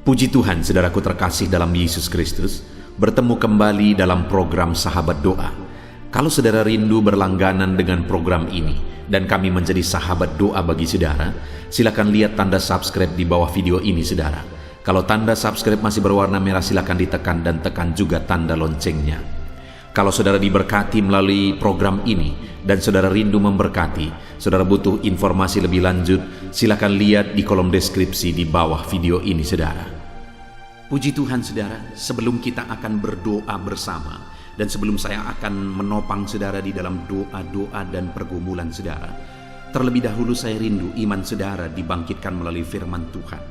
Puji Tuhan, saudaraku terkasih dalam Yesus Kristus, bertemu kembali dalam program Sahabat Doa. Kalau saudara rindu berlangganan dengan program ini dan kami menjadi sahabat doa bagi saudara, silakan lihat tanda subscribe di bawah video ini, saudara. Kalau tanda subscribe masih berwarna merah, silakan ditekan dan tekan juga tanda loncengnya. Kalau saudara diberkati melalui program ini dan saudara rindu memberkati, saudara butuh informasi lebih lanjut, silakan lihat di kolom deskripsi di bawah video ini, saudara. Puji Tuhan, saudara, sebelum kita akan berdoa bersama dan sebelum saya akan menopang saudara di dalam doa-doa dan pergumulan saudara, terlebih dahulu saya rindu iman saudara dibangkitkan melalui firman Tuhan.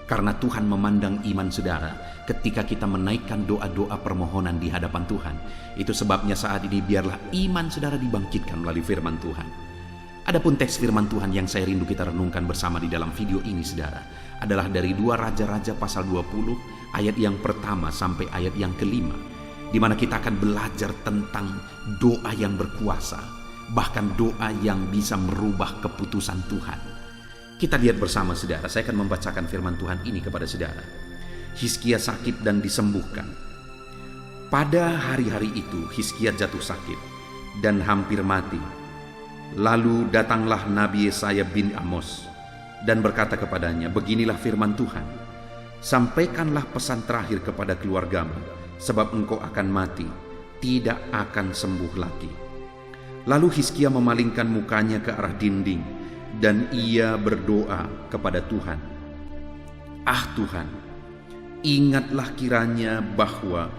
Karena Tuhan memandang iman saudara ketika kita menaikkan doa-doa permohonan di hadapan Tuhan. Itu sebabnya saat ini biarlah iman saudara dibangkitkan melalui firman Tuhan. Adapun teks firman Tuhan yang saya rindu kita renungkan bersama di dalam video ini, saudara, adalah dari 2 Raja-Raja pasal 20 ayat yang pertama sampai ayat yang kelima, di mana kita akan belajar tentang doa yang berkuasa, bahkan doa yang bisa merubah keputusan Tuhan. Kita lihat bersama, saudara. Saya akan membacakan firman Tuhan ini kepada saudara. Hizkia sakit dan disembuhkan. Pada hari-hari itu Hizkia jatuh sakit dan hampir mati. Lalu datanglah Nabi Yesaya bin Amos dan berkata kepadanya, "Beginilah firman Tuhan, sampaikanlah pesan terakhir kepada keluargamu, sebab engkau akan mati, tidak akan sembuh lagi." Lalu Hizkia memalingkan mukanya ke arah dinding dan ia berdoa kepada Tuhan, "Ah Tuhan, ingatlah kiranya bahwa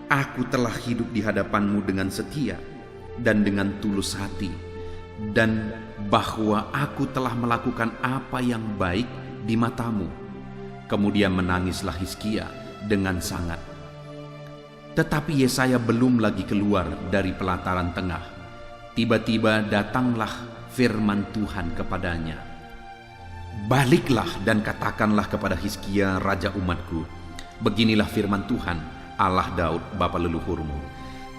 aku telah hidup di hadapan-Mu dengan setia dan dengan tulus hati, dan bahwa aku telah melakukan apa yang baik di mata-Mu." Kemudian menangislah Hizkia dengan sangat. Tetapi Yesaya belum lagi keluar dari pelataran tengah. Tiba-tiba datanglah firman Tuhan kepadanya, "Baliklah dan katakanlah kepada Hizkia raja umatku, beginilah firman Tuhan, Allah Daud bapa leluhurmu.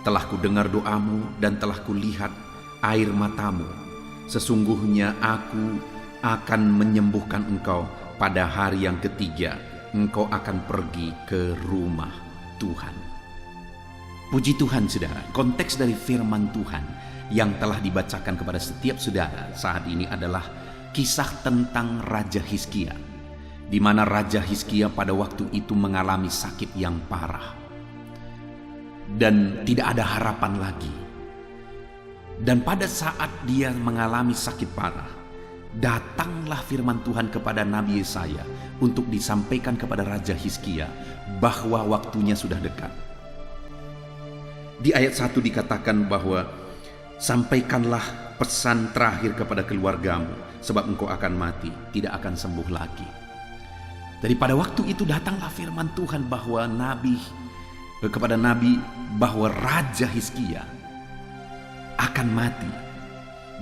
Telah kudengar doamu dan telah kulihat air matamu. Sesungguhnya aku akan menyembuhkan engkau. Pada hari yang ketiga engkau akan pergi ke rumah Tuhan." Puji Tuhan, saudara. Konteks dari firman Tuhan yang telah dibacakan kepada setiap saudara saat ini adalah kisah tentang Raja Hizkia, di mana Raja Hizkia pada waktu itu mengalami sakit yang parah dan tidak ada harapan lagi. Dan pada saat dia mengalami sakit parah, datanglah firman Tuhan kepada Nabi Yesaya untuk disampaikan kepada Raja Hizkia bahwa waktunya sudah dekat. Di ayat 1 dikatakan bahwa sampaikanlah pesan terakhir kepada keluargamu, sebab engkau akan mati, tidak akan sembuh lagi. Jadi pada waktu itu datanglah firman Tuhan bahwa kepada Nabi bahwa Raja Hizkia akan mati.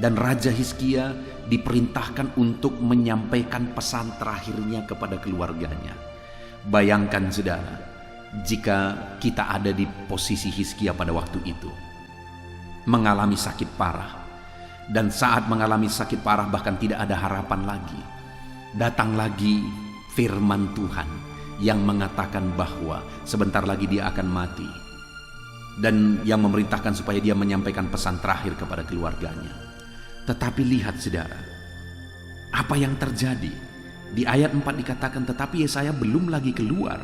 Dan Raja Hizkia diperintahkan untuk menyampaikan pesan terakhirnya kepada keluarganya. Bayangkan, saudara, jika kita ada di posisi Hizkia pada waktu itu, mengalami sakit parah, dan saat mengalami sakit parah bahkan tidak ada harapan lagi, datang lagi firman Tuhan yang mengatakan bahwa sebentar lagi dia akan mati, dan yang memerintahkan supaya dia menyampaikan pesan terakhir kepada keluarganya. Tetapi lihat, saudara, apa yang terjadi. Di ayat 4 dikatakan, tetapi Yesaya belum lagi keluar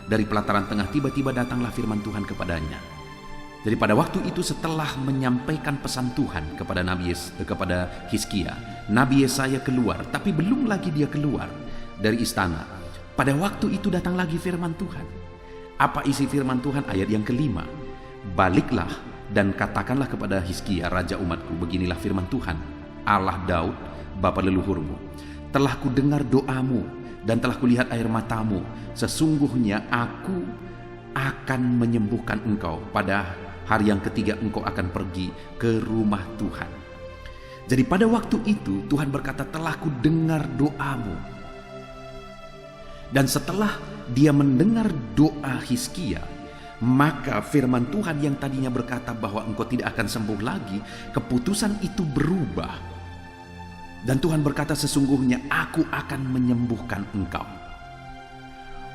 dari pelataran tengah, tiba-tiba datanglah firman Tuhan kepadanya. Jadi pada waktu itu setelah menyampaikan pesan Tuhan kepada Hizkia, Nabi Yesaya keluar, tapi belum lagi dia keluar dari istana. Pada waktu itu datang lagi firman Tuhan. Apa isi firman Tuhan? Ayat yang kelima, "Baliklah dan katakanlah kepada Hizkia raja umatku, beginilah firman Tuhan, Allah Daud bapa leluhurmu. Telah kudengar doamu dan telah kulihat air matamu. Sesungguhnya aku akan menyembuhkan engkau. Pada hari yang ketiga engkau akan pergi ke rumah Tuhan." Jadi pada waktu itu Tuhan berkata, "Telah kudengar doamu." Dan setelah dia mendengar doa Hizkia, maka firman Tuhan yang tadinya berkata bahwa engkau tidak akan sembuh lagi, keputusan itu berubah. Dan Tuhan berkata, "Sesungguhnya aku akan menyembuhkan engkau."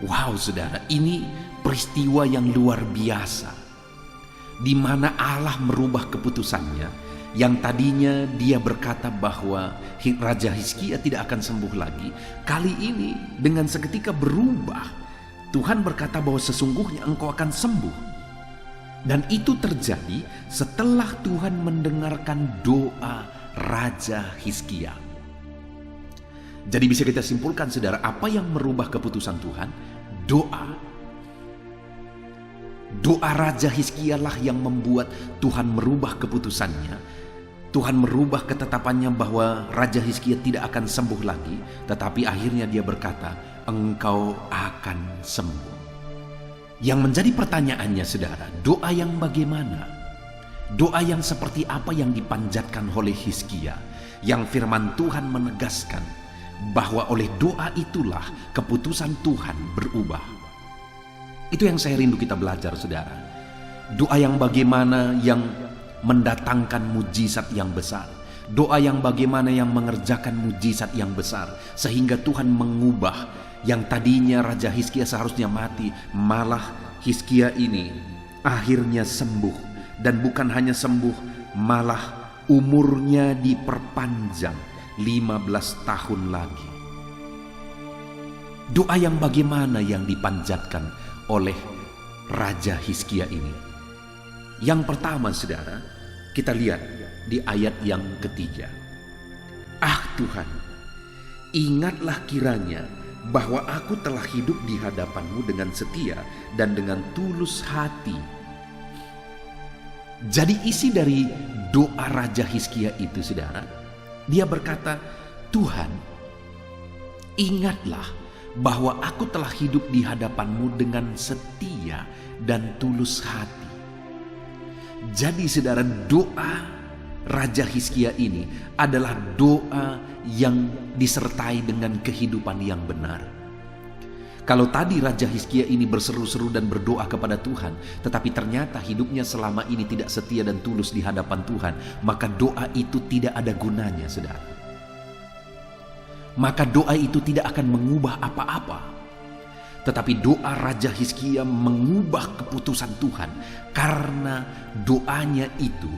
Wow saudara, ini peristiwa yang luar biasa, di mana Allah merubah keputusannya. Yang tadinya dia berkata bahwa Raja Hizkia tidak akan sembuh lagi, kali ini dengan seketika berubah. Tuhan berkata bahwa sesungguhnya engkau akan sembuh. Dan itu terjadi setelah Tuhan mendengarkan doa Raja Hizkia. Jadi bisa kita simpulkan saudara, apa yang merubah keputusan Tuhan? Doa Raja Hizkia lah yang membuat Tuhan merubah keputusannya. Tuhan merubah ketetapannya bahwa Raja Hizkia tidak akan sembuh lagi, tetapi akhirnya dia berkata, engkau akan sembuh. Yang menjadi pertanyaannya saudara, doa yang bagaimana? Doa yang seperti apa yang dipanjatkan oleh Hizkia, yang firman Tuhan menegaskan bahwa oleh doa itulah keputusan Tuhan berubah. Itu yang saya rindu kita belajar saudara. Doa yang bagaimana yang mendatangkan mujizat yang besar. Doa yang bagaimana yang mengerjakan mujizat yang besar, sehingga Tuhan mengubah yang tadinya Raja Hizkia seharusnya mati, malah Hizkia ini akhirnya sembuh. Dan bukan hanya sembuh, malah umurnya diperpanjang 15 tahun lagi. Doa yang bagaimana yang dipanjatkan oleh Raja Hizkia ini? Yang pertama saudara, kita lihat di ayat yang ketiga. Ah Tuhan, ingatlah kiranya bahwa aku telah hidup di hadapan-Mu dengan setia dan dengan tulus hati. Jadi isi dari doa Raja Hizkia itu saudara, dia berkata, Tuhan, ingatlah bahwa aku telah hidup di hadapan-Mu dengan setia dan tulus hati. Jadi saudara, doa Raja Hizkia ini adalah doa yang disertai dengan kehidupan yang benar. Kalau tadi Raja Hizkia ini berseru-seru dan berdoa kepada Tuhan, tetapi ternyata hidupnya selama ini tidak setia dan tulus di hadapan Tuhan, maka doa itu tidak ada gunanya saudara. Maka doa itu tidak akan mengubah apa-apa. Tetapi doa Raja Hizkia mengubah keputusan Tuhan, karena doanya itu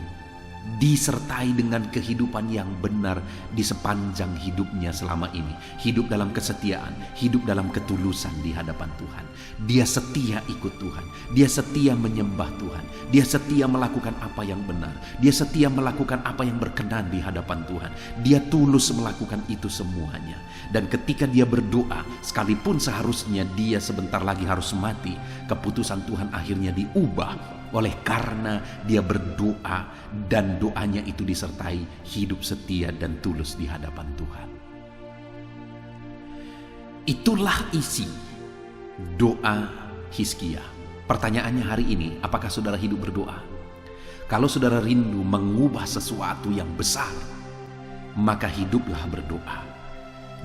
disertai dengan kehidupan yang benar di sepanjang hidupnya selama ini. Hidup dalam kesetiaan, hidup dalam ketulusan di hadapan Tuhan. Dia setia ikut Tuhan, dia setia menyembah Tuhan, dia setia melakukan apa yang benar, dia setia melakukan apa yang berkenan di hadapan Tuhan. Dia tulus melakukan itu semuanya. Dan ketika dia berdoa, sekalipun seharusnya dia sebentar lagi harus mati, keputusan Tuhan akhirnya diubah oleh karena dia berdoa dan doanya itu disertai hidup setia dan tulus di hadapan Tuhan. Itulah isi doa Hizkia. Pertanyaannya hari ini, apakah saudara hidup berdoa? Kalau saudara rindu mengubah sesuatu yang besar, maka hiduplah berdoa.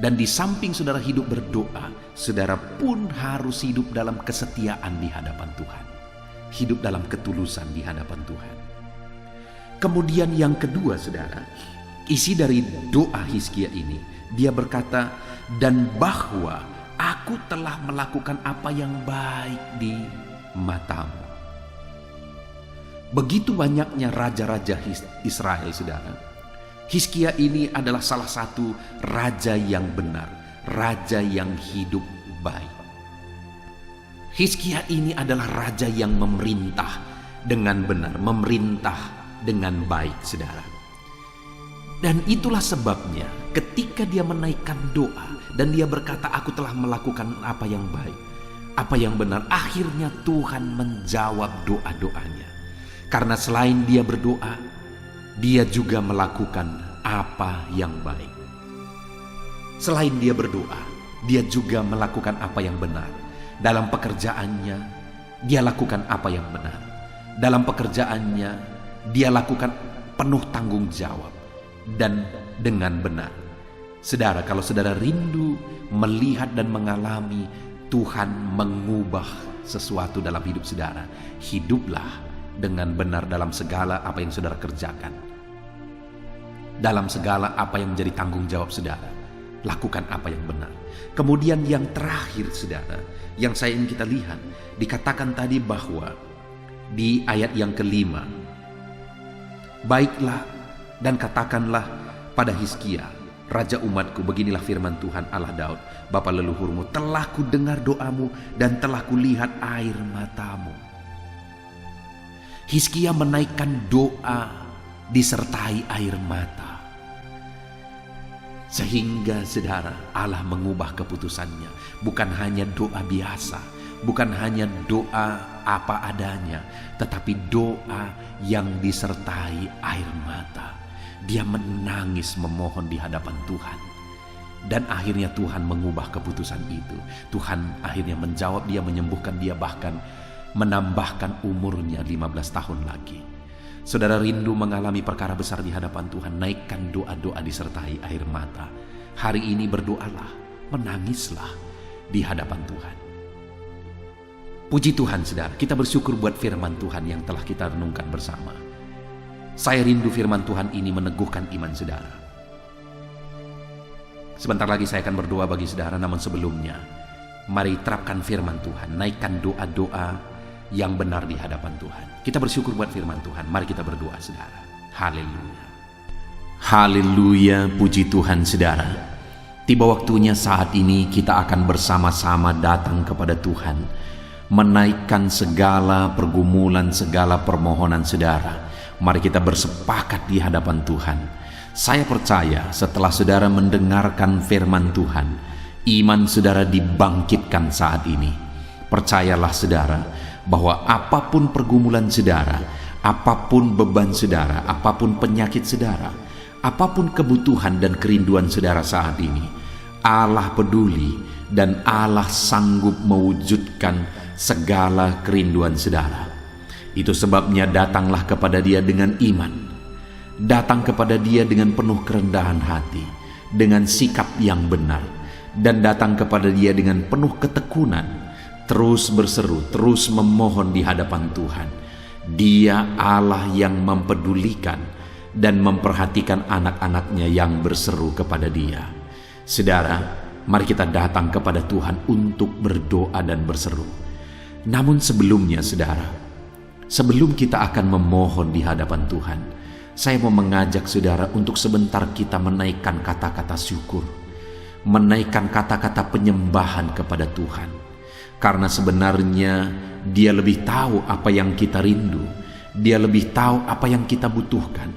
Dan di samping saudara hidup berdoa, saudara pun harus hidup dalam kesetiaan di hadapan Tuhan. Hidup dalam ketulusan di hadapan Tuhan. Kemudian yang kedua saudara, isi dari doa Hizkia ini, dia berkata, dan bahwa aku telah melakukan apa yang baik di matamu. Begitu banyaknya raja-raja Israel saudara, Hizkia ini adalah salah satu raja yang benar, raja yang hidup baik. Hizkia ini adalah raja yang memerintah dengan benar, memerintah dengan baik saudara. Dan itulah sebabnya ketika dia menaikkan doa dan dia berkata, aku telah melakukan apa yang baik, apa yang benar, akhirnya Tuhan menjawab doa-doanya. Karena selain dia berdoa, dia juga melakukan apa yang baik. Selain dia berdoa, dia juga melakukan apa yang benar. Dalam pekerjaannya, dia lakukan apa yang benar. Dalam pekerjaannya, dia lakukan penuh tanggung jawab dan dengan benar. Saudara, kalau saudara rindu melihat dan mengalami Tuhan mengubah sesuatu dalam hidup saudara, hiduplah dengan benar dalam segala apa yang saudara kerjakan. Dalam segala apa yang menjadi tanggung jawab saudara, lakukan apa yang benar. Kemudian yang terakhir saudara, yang saya ingin kita lihat, dikatakan tadi bahwa di ayat yang kelima, baiklah dan katakanlah pada Hizkia, raja umatku, beginilah firman Tuhan Allah Daud, bapa leluhurmu, telah ku dengar doamu dan telah ku lihat air matamu. Hizkia menaikkan doa disertai air mata. Sehingga saudara, Allah mengubah keputusannya. Bukan hanya doa biasa, bukan hanya doa apa adanya, tetapi doa yang disertai air mata. Dia menangis memohon di hadapan Tuhan. Dan akhirnya Tuhan mengubah keputusan itu. Tuhan akhirnya menjawab dia, menyembuhkan dia, bahkan menambahkan umurnya 15 tahun lagi. Saudara rindu mengalami perkara besar di hadapan Tuhan, naikkan doa-doa disertai air mata. Hari ini berdoalah, menangislah di hadapan Tuhan. Puji Tuhan saudara, kita bersyukur buat firman Tuhan yang telah kita renungkan bersama. Saya rindu firman Tuhan ini meneguhkan iman saudara. Sebentar lagi saya akan berdoa bagi saudara, namun sebelumnya, mari terapkan firman Tuhan, naikkan doa-doa yang benar di hadapan Tuhan. Kita bersyukur buat firman Tuhan. Mari kita berdoa saudara. Haleluya. Haleluya, puji Tuhan saudara. Tiba waktunya saat ini kita akan bersama-sama datang kepada Tuhan, menaikkan segala pergumulan, segala permohonan saudara. Mari kita bersepakat di hadapan Tuhan. Saya percaya setelah saudara mendengarkan firman Tuhan, iman saudara dibangkitkan saat ini. Percayalah saudara, bahwa apapun pergumulan saudara, apapun beban saudara, apapun penyakit saudara, apapun kebutuhan dan kerinduan saudara saat ini, Allah peduli dan Allah sanggup mewujudkan segala kerinduan saudara. Itu sebabnya datanglah kepada Dia dengan iman, datang kepada Dia dengan penuh kerendahan hati, dengan sikap yang benar, dan datang kepada Dia dengan penuh ketekunan. Terus berseru, terus memohon di hadapan Tuhan. Dia Allah yang mempedulikan dan memperhatikan anak-anaknya yang berseru kepada Dia. Saudara, mari kita datang kepada Tuhan untuk berdoa dan berseru. Namun sebelumnya saudara, sebelum kita akan memohon di hadapan Tuhan, saya mau mengajak saudara untuk sebentar kita menaikkan kata-kata syukur, menaikkan kata-kata penyembahan kepada Tuhan. Karena sebenarnya Dia lebih tahu apa yang kita rindu, Dia lebih tahu apa yang kita butuhkan.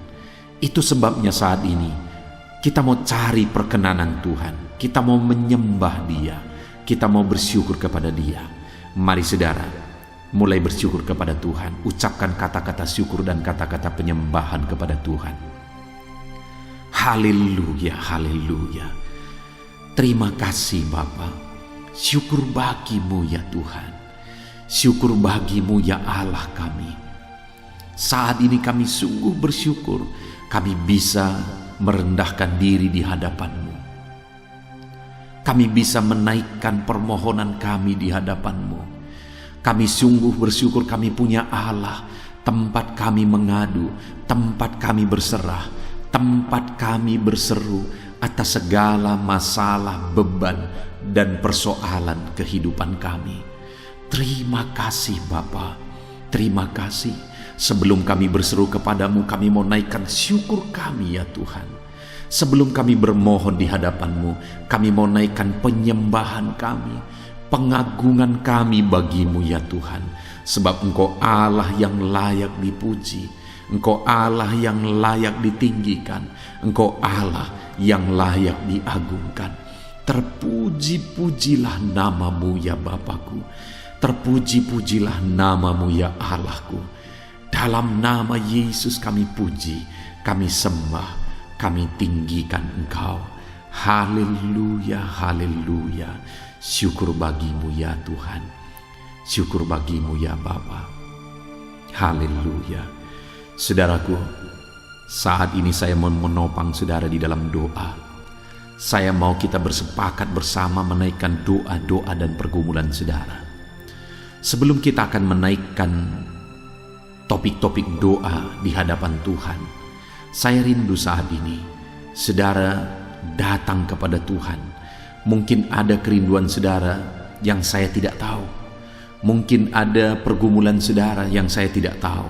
Itu sebabnya saat ini kita mau cari perkenanan Tuhan, kita mau menyembah Dia, kita mau bersyukur kepada Dia. Mari saudara, mulai bersyukur kepada Tuhan. Ucapkan kata-kata syukur dan kata-kata penyembahan kepada Tuhan. Haleluya, haleluya. Terima kasih Bapa. Syukur bagimu ya Tuhan. Syukur bagimu ya Allah kami. Saat ini kami sungguh bersyukur kami bisa merendahkan diri di hadapan-Mu. Kami bisa menaikkan permohonan kami di hadapan-Mu. Kami sungguh bersyukur kami punya Allah, tempat kami mengadu, tempat kami berserah, tempat kami berseru atas segala masalah, beban, dan persoalan kehidupan kami. Terima kasih Bapa, terima kasih. Sebelum kami berseru kepadamu, kami mau naikkan syukur kami ya Tuhan. Sebelum kami bermohon di hadapan-Mu, kami mau naikkan penyembahan kami, pengagungan kami bagimu ya Tuhan. Sebab Engkau Allah yang layak dipuji, Engkau Allah yang layak ditinggikan, Engkau Allah yang layak diagungkan. Terpuji-pujilah namamu ya Bapakku, terpuji-pujilah namamu ya Allahku. Dalam nama Yesus kami puji, kami sembah, kami tinggikan Engkau. Haleluya, haleluya. Syukur bagimu ya Tuhan, syukur bagimu ya Bapa. Haleluya. Saudaraku, saat ini saya mau menopang saudara di dalam doa. Saya mau kita bersepakat bersama menaikkan doa-doa dan pergumulan saudara. Sebelum kita akan menaikkan topik-topik doa di hadapan Tuhan, saya rindu saat ini saudara datang kepada Tuhan. Mungkin ada kerinduan saudara yang saya tidak tahu. Mungkin ada pergumulan saudara yang saya tidak tahu.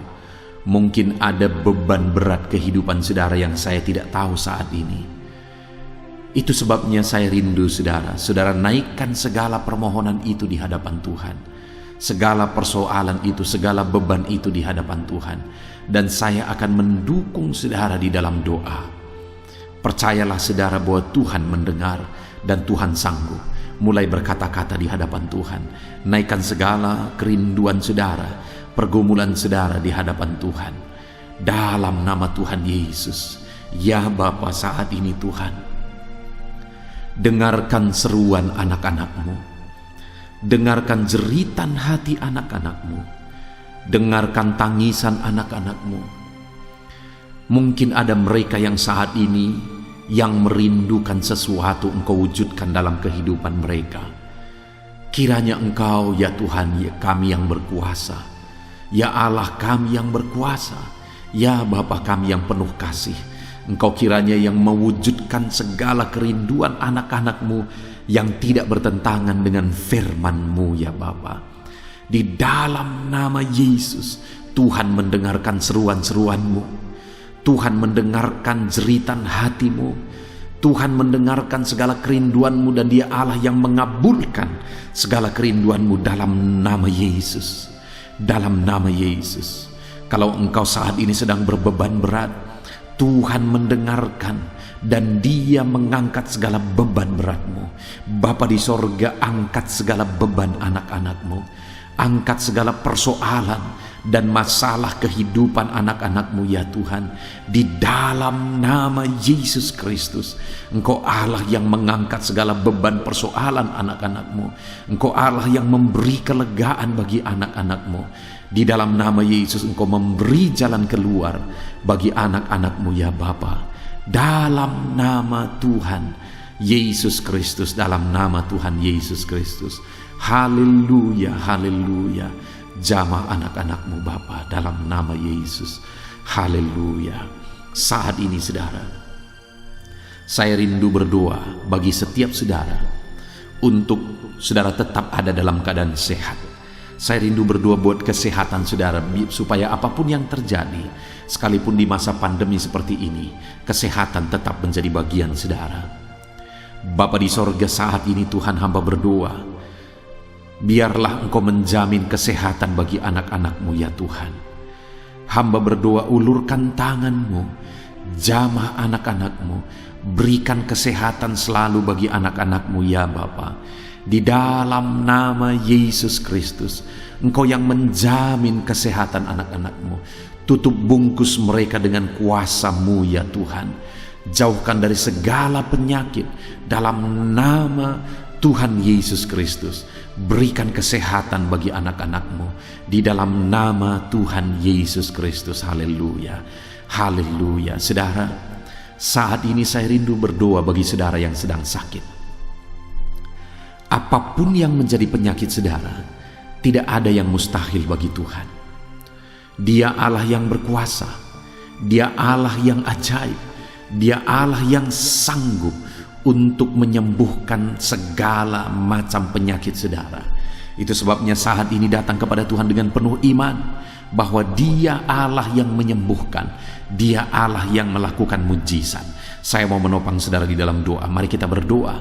Mungkin ada beban berat kehidupan saudara yang saya tidak tahu saat ini. Itu sebabnya saya rindu saudara. Saudara naikkan segala permohonan itu di hadapan Tuhan. Segala persoalan itu, segala beban itu di hadapan Tuhan. Dan saya akan mendukung saudara di dalam doa. Percayalah saudara bahwa Tuhan mendengar dan Tuhan sanggup. Mulai berkata-kata di hadapan Tuhan. Naikkan segala kerinduan saudara, pergumulan saudara di hadapan Tuhan. Dalam nama Tuhan Yesus. Ya Bapa, saat ini Tuhan, dengarkan seruan anak-anak-Mu. Dengarkan jeritan hati anak-anak-Mu. Dengarkan tangisan anak-anak-Mu. Mungkin ada mereka yang saat ini yang merindukan sesuatu Engkau wujudkan dalam kehidupan mereka. Kiranya Engkau, ya Tuhan, ya kami yang berkuasa, ya Allah kami yang berkuasa, ya Bapa kami yang penuh kasih, Engkau kiranya yang mewujudkan segala kerinduan anak-anak-Mu yang tidak bertentangan dengan firman-Mu, ya Bapa. Di dalam nama Yesus, Tuhan mendengarkan seruan-seruan-Mu. Tuhan mendengarkan jeritan hatimu. Tuhan mendengarkan segala kerinduanmu, dan Dia Allah yang mengabulkan segala kerinduanmu dalam nama Yesus. Dalam nama Yesus. Kalau engkau saat ini sedang berbeban berat, Tuhan mendengarkan dan Dia mengangkat segala beban beratmu. Bapa di sorga, angkat segala beban anak-anak-Mu. Angkat segala persoalan dan masalah kehidupan anak-anak-Mu, ya Tuhan. Di dalam nama Yesus Kristus, Engkau Allah yang mengangkat segala beban persoalan anak-anak-Mu. Engkau Allah yang memberi kelegaan bagi anak-anak-Mu. Di dalam nama Yesus, Engkau memberi jalan keluar bagi anak-anak-Mu, ya Bapa. Dalam nama Tuhan Yesus Kristus, dalam nama Tuhan Yesus Kristus. Haleluya, haleluya. Jamah anak-anak-Mu Bapa, dalam nama Yesus. Haleluya. Saat ini saudara, saya rindu berdoa bagi setiap saudara untuk saudara tetap ada dalam keadaan sehat. Saya rindu berdoa buat kesehatan saudara, supaya apapun yang terjadi, sekalipun di masa pandemi seperti ini, kesehatan tetap menjadi bagian saudara. Bapa di sorga, saat ini Tuhan hamba berdoa, biarlah Engkau menjamin kesehatan bagi anak-anak-Mu, ya Tuhan. Hamba berdoa, ulurkan tangan-Mu, jamah anak-anak-Mu, berikan kesehatan selalu bagi anak-anak-Mu, ya Bapa. Di dalam nama Yesus Kristus, Engkau yang menjamin kesehatan anak-anak-Mu. Tutup bungkus mereka dengan kuasa-Mu, ya Tuhan. Jauhkan dari segala penyakit dalam nama Tuhan Yesus Kristus. Berikan kesehatan bagi anak-anak-Mu di dalam nama Tuhan Yesus Kristus. Haleluya, haleluya. Saudara, saat ini saya rindu berdoa bagi saudara yang sedang sakit. Apapun yang menjadi penyakit saudara, tidak ada yang mustahil bagi Tuhan. Dia Allah yang berkuasa, Dia Allah yang ajaib, Dia Allah yang sanggup untuk menyembuhkan segala macam penyakit saudara. Itu sebabnya saat ini datang kepada Tuhan dengan penuh iman bahwa Dia Allah yang menyembuhkan, Dia Allah yang melakukan mujizat. Saya mau menopang saudara di dalam doa. Mari kita berdoa.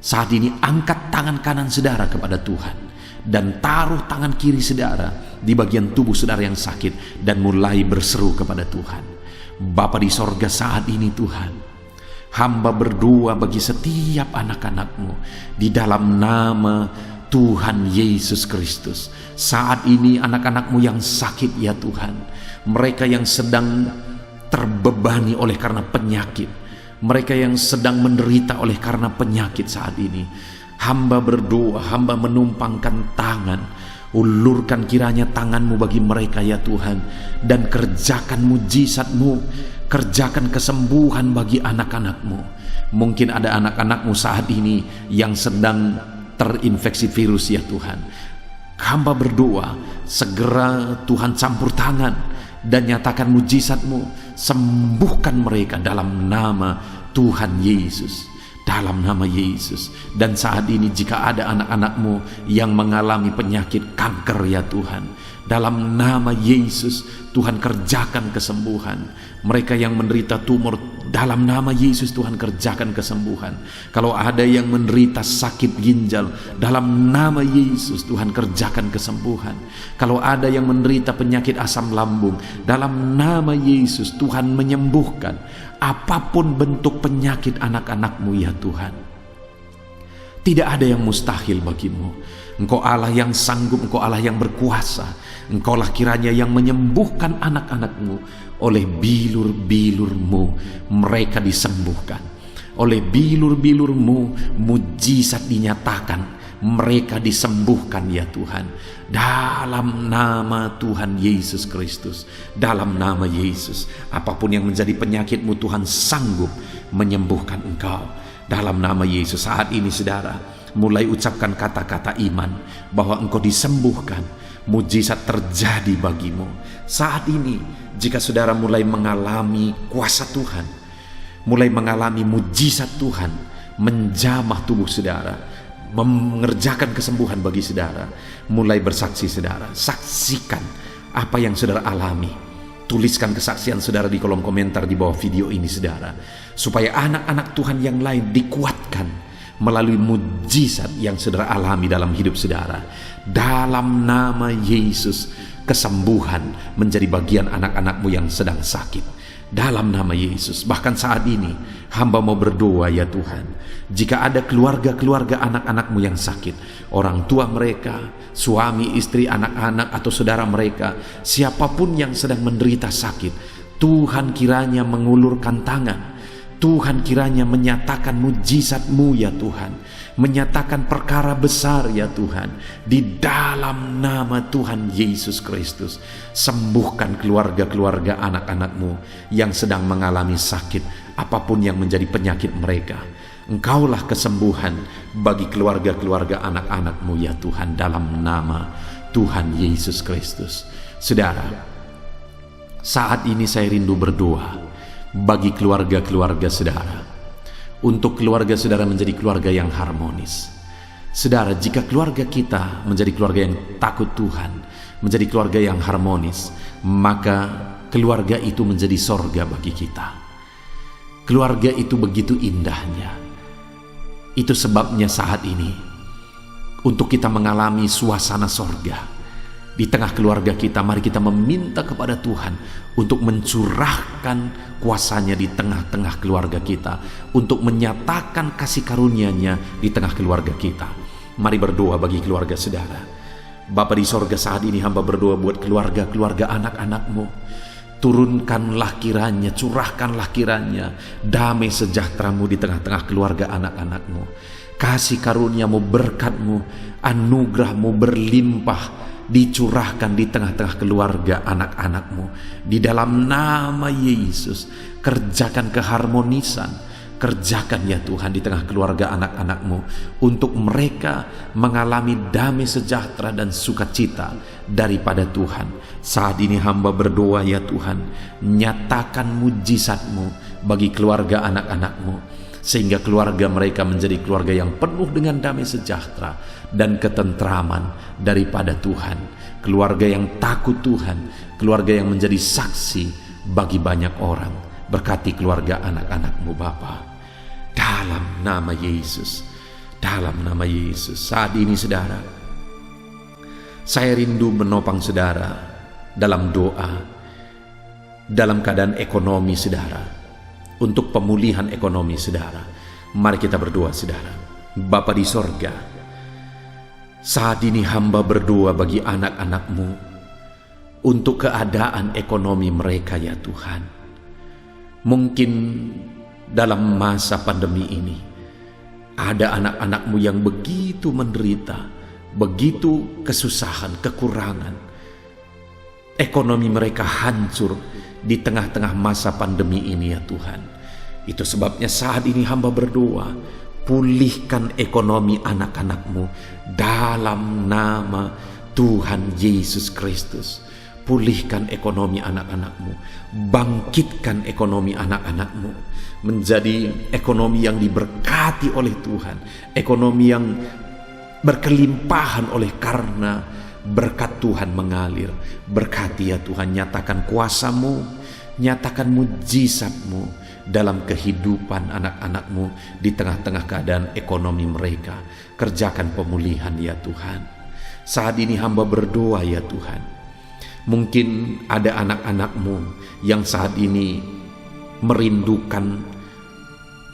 Saat ini angkat tangan kanan saudara kepada Tuhan dan taruh tangan kiri saudara di bagian tubuh saudara yang sakit dan mulai berseru kepada Tuhan. Bapa di sorga, saat ini Tuhan, hamba berdoa bagi setiap anak-anak-Mu di dalam nama Tuhan Yesus Kristus. Saat ini anak-anak-Mu yang sakit, ya Tuhan, mereka yang sedang terbebani oleh karena penyakit, mereka yang sedang menderita oleh karena penyakit saat ini, hamba berdoa, hamba menumpangkan tangan. Ulurkan kiranya tangan-Mu bagi mereka, ya Tuhan, dan kerjakan mujizat-Mu, kerjakan kesembuhan bagi anak-anak-Mu. Mungkin ada anak-anak-Mu saat ini yang sedang terinfeksi virus, ya Tuhan. Hamba berdoa, segera Tuhan campur tangan dan nyatakan mujizat-Mu, sembuhkan mereka dalam nama Tuhan Yesus, dalam nama Yesus. Dan saat ini jika ada anak-anak-Mu yang mengalami penyakit kanker ya Tuhan, dalam nama Yesus Tuhan kerjakan kesembuhan. Mereka yang menderita tumor, dalam nama Yesus Tuhan kerjakan kesembuhan. Kalau ada yang menderita sakit ginjal, dalam nama Yesus Tuhan kerjakan kesembuhan. Kalau ada yang menderita penyakit asam lambung, dalam nama Yesus Tuhan menyembuhkan. Apapun bentuk penyakit anak-anak-Mu ya Tuhan, tidak ada yang mustahil bagimu. Engkau Allah yang sanggup, Engkau Allah yang berkuasa. Engkaulah kiranya yang menyembuhkan anak-anak-Mu. Oleh bilur-bilur-Mu mereka disembuhkan. Oleh bilur-bilur-Mu mujizat dinyatakan, mereka disembuhkan ya Tuhan. Dalam nama Tuhan Yesus Kristus, dalam nama Yesus, apapun yang menjadi penyakit-Mu Tuhan sanggup menyembuhkan engkau. Dalam nama Yesus, saat ini saudara mulai ucapkan kata-kata iman bahwa engkau disembuhkan. Mujizat terjadi bagimu. Saat ini jika saudara mulai mengalami kuasa Tuhan, mulai mengalami mujizat Tuhan menjamah tubuh saudara, mengerjakan kesembuhan bagi saudara, mulai bersaksi saudara. Saksikan apa yang saudara alami. Tuliskan kesaksian saudara di kolom komentar di bawah video ini saudara, supaya anak-anak Tuhan yang lain dikuatkan melalui mujizat yang saudara alami dalam hidup saudara. Dalam nama Yesus, kesembuhan menjadi bagian anak-anak-Mu yang sedang sakit. Dalam nama Yesus, bahkan saat ini hamba mau berdoa ya Tuhan, jika ada keluarga-keluarga anak-anak-Mu yang sakit, orang tua mereka, suami, istri, anak-anak, atau saudara mereka, siapapun yang sedang menderita sakit, Tuhan kiranya mengulurkan tangan. Tuhan kiranya menyatakan mujizat-Mu ya Tuhan, menyatakan perkara besar ya Tuhan. Di dalam nama Tuhan Yesus Kristus, sembuhkan keluarga-keluarga anak-anak-Mu yang sedang mengalami sakit, apapun yang menjadi penyakit mereka. Engkaulah kesembuhan bagi keluarga-keluarga anak-anak-Mu ya Tuhan, dalam nama Tuhan Yesus Kristus. Saudara, saat ini saya rindu berdoa bagi keluarga-keluarga saudara, untuk keluarga saudara menjadi keluarga yang harmonis. Saudara, jika keluarga kita menjadi keluarga yang takut Tuhan, menjadi keluarga yang harmonis, maka keluarga itu menjadi sorga bagi kita. Keluarga itu begitu indahnya. Itu sebabnya saat ini untuk kita mengalami suasana sorga di tengah keluarga kita, mari kita meminta kepada Tuhan untuk mencurahkan kuasanya di tengah-tengah keluarga kita, untuk menyatakan kasih karunia-Nya di tengah keluarga kita. Mari berdoa bagi keluarga saudara. Bapa di sorga, saat ini hamba berdoa buat keluarga-keluarga anak-anak-Mu. Turunkanlah kiranya, curahkanlah kiranya damai sejahtera-Mu di tengah-tengah keluarga anak-anak-Mu. Kasih karunia-Mu, berkat-Mu, anugerah-Mu berlimpah dicurahkan di tengah-tengah keluarga anak-anak-Mu. Di dalam nama Yesus, kerjakan keharmonisan, kerjakan ya Tuhan di tengah keluarga anak-anak-Mu, untuk mereka mengalami damai sejahtera dan sukacita daripada Tuhan. Saat ini hamba berdoa ya Tuhan, nyatakan mujizat-Mu bagi keluarga anak-anak-Mu, sehingga keluarga mereka menjadi keluarga yang penuh dengan damai sejahtera dan ketentraman daripada Tuhan. Keluarga yang takut Tuhan, keluarga yang menjadi saksi bagi banyak orang. Berkati keluarga anak-anak-Mu Bapa, dalam nama Yesus, dalam nama Yesus. Saat ini saudara, saya rindu menopang saudara dalam doa, dalam keadaan ekonomi saudara, untuk pemulihan ekonomi saudara. Mari kita berdoa saudara. Bapa di sorga, saat ini hamba berdoa bagi anak-anak-Mu untuk keadaan ekonomi mereka ya Tuhan. Mungkin dalam masa pandemi ini ada anak-anak-Mu yang begitu menderita, begitu kesusahan, kekurangan. Ekonomi mereka hancur di tengah-tengah masa pandemi ini ya Tuhan. Itu sebabnya saat ini hamba berdoa, pulihkan ekonomi anak-anak-Mu dalam nama Tuhan Yesus Kristus. Pulihkan ekonomi anak-anak-Mu, bangkitkan ekonomi anak-anak-Mu, menjadi ekonomi yang diberkati oleh Tuhan, ekonomi yang berkelimpahan oleh karena berkat Tuhan mengalir. Berkati ya Tuhan, nyatakan kuasa-Mu, nyatakan mujizat-Mu dalam kehidupan anak-anak-Mu di tengah-tengah keadaan ekonomi mereka. Kerjakan pemulihan ya Tuhan. Saat ini hamba berdoa ya Tuhan, mungkin ada anak-anak-Mu yang saat ini merindukan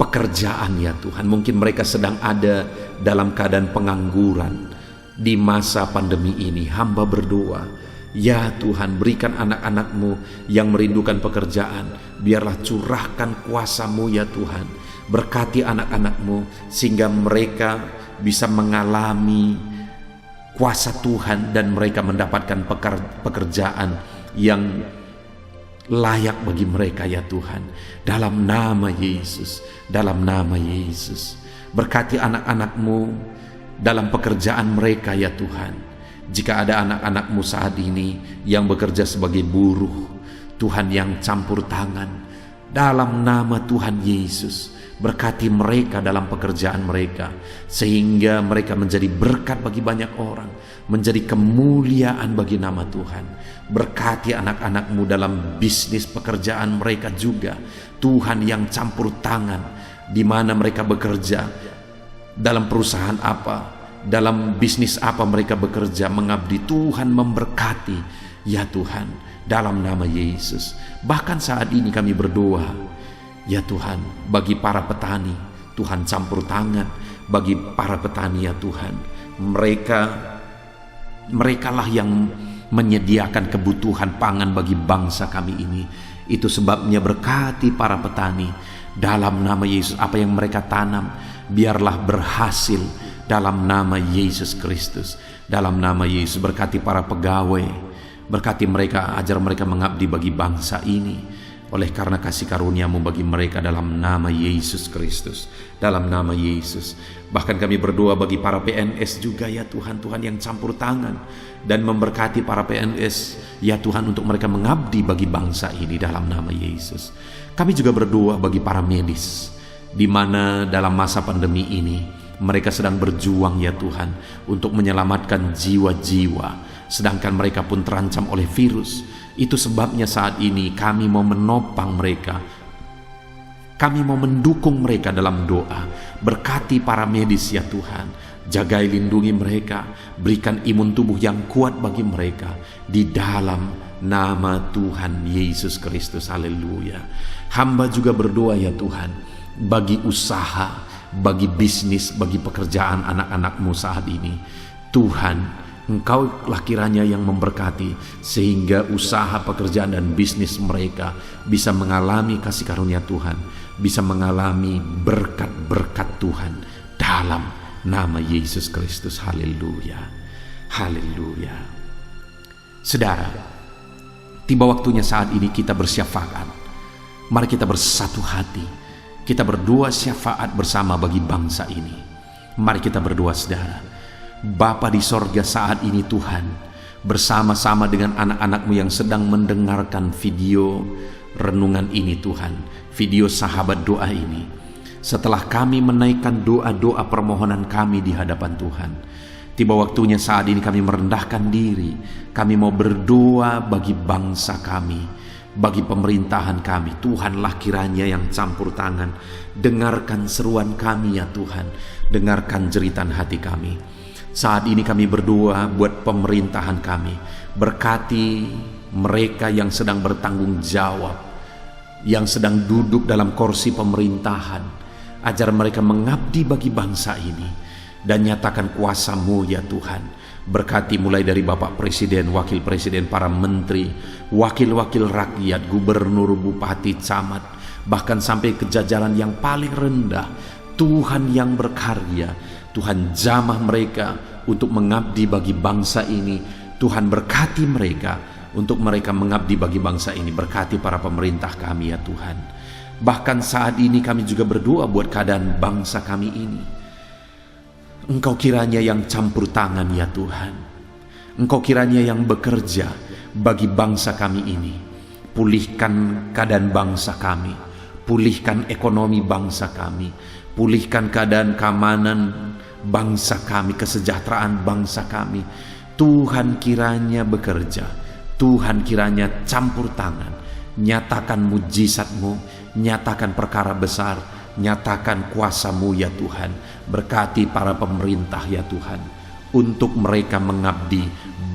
pekerjaan ya Tuhan. Mungkin mereka sedang ada dalam keadaan pengangguran di masa pandemi ini. Hamba berdoa, ya Tuhan, berikan anak-anak-Mu yang merindukan pekerjaan, biarlah curahkan kuasa-Mu ya Tuhan. Berkati anak-anak-Mu sehingga mereka bisa mengalami kuasa Tuhan dan mereka mendapatkan pekerjaan yang layak bagi mereka ya Tuhan. Dalam nama Yesus, dalam nama Yesus, berkati anak-anak-Mu dalam pekerjaan mereka ya Tuhan. Jika ada anak-anak-Mu saat ini yang bekerja sebagai buruh, Tuhan yang campur tangan, dalam nama Tuhan Yesus, berkati mereka dalam pekerjaan mereka, sehingga mereka menjadi berkat bagi banyak orang, menjadi kemuliaan bagi nama Tuhan. Berkati anak-anak-Mu dalam bisnis pekerjaan mereka juga, Tuhan yang campur tangan, di mana mereka bekerja, dalam perusahaan apa, dalam bisnis apa mereka bekerja, mengabdi. Tuhan memberkati ya Tuhan, dalam nama Yesus. Bahkan saat ini kami berdoa ya Tuhan, bagi para petani, Tuhan campur tangan bagi para petani ya Tuhan. Merekalah yang menyediakan kebutuhan pangan bagi bangsa kami ini. Itu sebabnya berkati para petani dalam nama Yesus. Apa yang mereka tanam biarlah berhasil dalam nama Yesus Kristus. Dalam nama Yesus, berkati para pegawai, berkati mereka, ajar mereka mengabdi bagi bangsa ini oleh karena kasih karunia-Mu bagi mereka, dalam nama Yesus Kristus, dalam nama Yesus. Bahkan kami berdoa bagi para PNS juga ya Tuhan, Tuhan yang campur tangan dan memberkati para PNS ya Tuhan, untuk mereka mengabdi bagi bangsa ini dalam nama Yesus. Kami juga berdoa bagi para medis, di mana dalam masa pandemi ini mereka sedang berjuang ya Tuhan untuk menyelamatkan jiwa-jiwa, sedangkan mereka pun terancam oleh virus. Itu sebabnya saat ini kami mau menopang mereka, kami mau mendukung mereka dalam doa. Berkati para medis ya Tuhan, jagai lindungi mereka, berikan imun tubuh yang kuat bagi mereka, di dalam nama Tuhan Yesus Kristus. Haleluya. Hamba juga berdoa ya Tuhan, bagi usaha, bagi bisnis, bagi pekerjaan anak-anak-Mu saat ini. Tuhan, Engkaulah kiranya yang memberkati, sehingga usaha, pekerjaan, dan bisnis mereka bisa mengalami kasih karunia Tuhan, bisa mengalami berkat-berkat Tuhan dalam nama Yesus Kristus. Haleluya, haleluya. Saudara, tiba waktunya saat ini kita bersyafaat. Mari kita bersatu hati, kita berdoa syafaat bersama bagi bangsa ini. Mari kita berdoa saudara. Bapa di sorga, saat ini Tuhan, bersama-sama dengan anak-anak-Mu yang sedang mendengarkan video renungan ini Tuhan, video sahabat doa ini, setelah kami menaikkan doa-doa permohonan kami di hadapan Tuhan, tiba waktunya saat ini kami merendahkan diri. Kami mau berdoa bagi bangsa kami, bagi pemerintahan kami. Tuhanlah kiranya yang campur tangan. Dengarkan seruan kami ya Tuhan, dengarkan jeritan hati kami. Saat ini kami berdoa buat pemerintahan kami. Berkati mereka yang sedang bertanggung jawab, yang sedang duduk dalam kursi pemerintahan. Ajar mereka mengabdi bagi bangsa ini, dan nyatakan kuasa-Mu ya Tuhan. Berkati mulai dari Bapak Presiden, Wakil Presiden, para menteri, wakil-wakil rakyat, gubernur, bupati, camat, bahkan sampai ke jajaran yang paling rendah. Tuhan yang berkarya, Tuhan jamah mereka untuk mengabdi bagi bangsa ini. Tuhan berkati mereka untuk mereka mengabdi bagi bangsa ini. Berkati para pemerintah kami ya Tuhan. Bahkan saat ini kami juga berdoa buat keadaan bangsa kami ini. Engkau kiranya yang campur tangan ya Tuhan. Engkau kiranya yang bekerja bagi bangsa kami ini. Pulihkan keadaan bangsa kami, pulihkan ekonomi bangsa kami, pulihkan keadaan keamanan bangsa kami, kesejahteraan bangsa kami. Tuhan kiranya bekerja, Tuhan kiranya campur tangan, nyatakan mujizat-Mu, nyatakan perkara besar, nyatakan kuasa-Mu ya Tuhan. Berkati para pemerintah ya Tuhan, untuk mereka mengabdi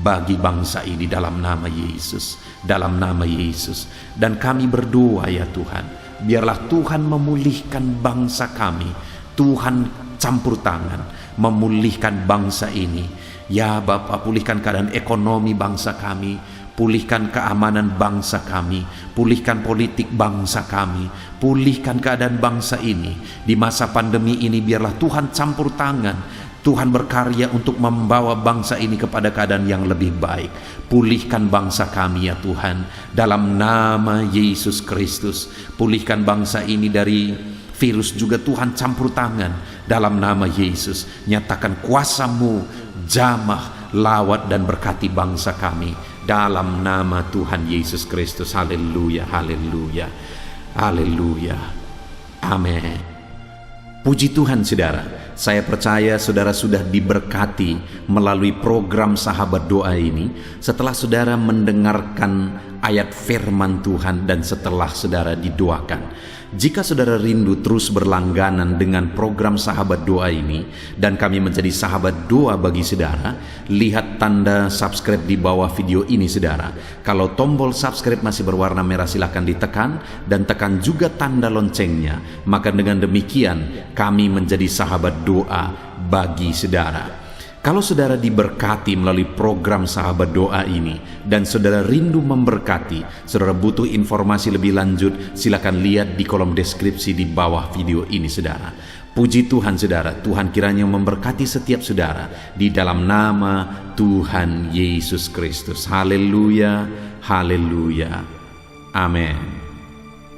bagi bangsa ini dalam nama Yesus, dalam nama Yesus. Dan kami berdoa ya Tuhan, biarlah Tuhan memulihkan bangsa kami. Tuhan campur tangan, memulihkan bangsa ini. Ya Bapa, pulihkan keadaan ekonomi bangsa kami, pulihkan keamanan bangsa kami, pulihkan politik bangsa kami, pulihkan keadaan bangsa ini. Di masa pandemi ini biarlah Tuhan campur tangan, Tuhan berkarya untuk membawa bangsa ini kepada keadaan yang lebih baik. Pulihkan bangsa kami ya Tuhan, dalam nama Yesus Kristus. Pulihkan bangsa ini dari virus juga Tuhan, campur tangan dalam nama Yesus. Nyatakan kuasa-Mu, jamah, lawat dan berkati bangsa kami dalam nama Tuhan Yesus Kristus. Haleluya, haleluya, haleluya. Amin. Puji Tuhan saudara, saya percaya saudara sudah diberkati melalui program Sahabat Doa ini setelah saudara mendengarkan ayat firman Tuhan dan setelah saudara didoakan. Jika saudara rindu terus berlangganan dengan program Sahabat Doa ini dan kami menjadi sahabat doa bagi saudara, lihat tanda subscribe di bawah video ini saudara. Kalau tombol subscribe masih berwarna merah silakan ditekan dan tekan juga tanda loncengnya. Maka dengan demikian kami menjadi sahabat doa bagi saudara. Kalau saudara diberkati melalui program Sahabat Doa ini dan saudara rindu memberkati, saudara butuh informasi lebih lanjut, silakan lihat di kolom deskripsi di bawah video ini saudara. Puji Tuhan saudara, Tuhan kiranya memberkati setiap saudara di dalam nama Tuhan Yesus Kristus. Haleluya, haleluya, amin.